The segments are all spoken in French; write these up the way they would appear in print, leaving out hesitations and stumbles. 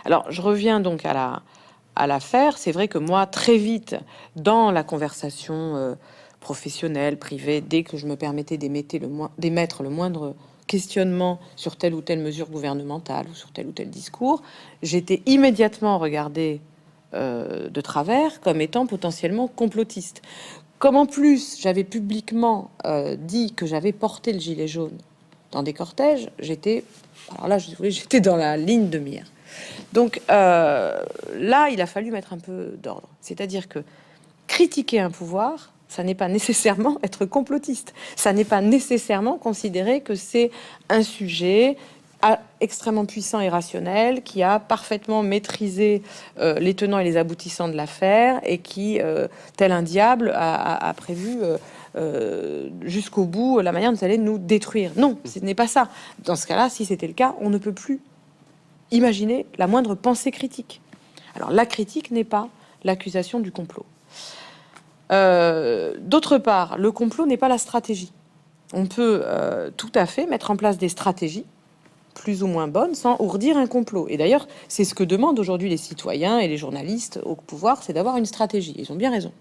Alors, je reviens donc à l'affaire. C'est vrai que moi, très vite, dans la conversation professionnelle, privée, dès que je me permettais d'émettre le moindre questionnement sur telle ou telle mesure gouvernementale ou sur tel ou tel discours, j'étais immédiatement regardée de travers comme étant potentiellement complotiste. Comme en plus j'avais publiquement dit que j'avais porté le gilet jaune dans des cortèges, alors là, j'étais dans la ligne de mire. Donc là, il a fallu mettre un peu d'ordre. C'est-à-dire que critiquer un pouvoir, ça n'est pas nécessairement être complotiste. Ça n'est pas nécessairement considérer que c'est un sujet extrêmement puissant et rationnel, qui a parfaitement maîtrisé les tenants et les aboutissants de l'affaire et qui, tel un diable, a prévu jusqu'au bout la manière dont ça allait nous détruire. Non, ce n'est pas ça. Dans ce cas-là, si c'était le cas, on ne peut plus imaginer la moindre pensée critique. Alors la critique n'est pas l'accusation du complot. D'autre part, le complot n'est pas la stratégie. On peut tout à fait mettre en place des stratégies plus ou moins bonnes sans ourdir un complot. Et d'ailleurs, c'est ce que demandent aujourd'hui les citoyens et les journalistes au pouvoir, c'est d'avoir une stratégie. Ils ont bien raison.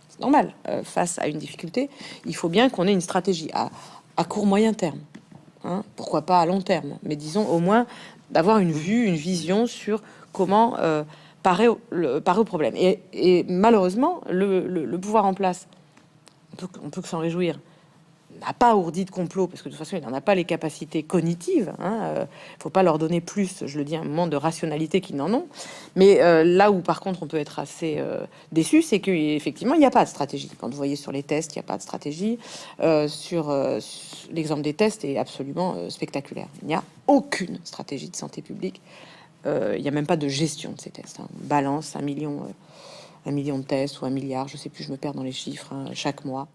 C'est normal. Face à une difficulté, il faut bien qu'on ait une stratégie à court moyen terme. Hein, pourquoi pas à long terme, mais disons au moins d'avoir une vue, une vision sur comment parer au problème. Et malheureusement, le pouvoir en place, on peut que s'en réjouir, n'a pas ourdi de complot, parce que de toute façon, il n'en a pas les capacités cognitives. Faut pas leur donner plus, je le dis, un moment de rationalité qu'ils n'en ont. Mais là où, par contre, on peut être assez déçu, c'est qu'effectivement, il n'y a pas de stratégie. Quand vous voyez sur les tests, il n'y a pas de stratégie. Sur l'exemple des tests est absolument spectaculaire. Il n'y a aucune stratégie de santé publique. Il n'y a même pas de gestion de ces tests. On balance 1 million de tests ou 1 milliard, je sais plus, je me perds dans les chiffres, chaque mois.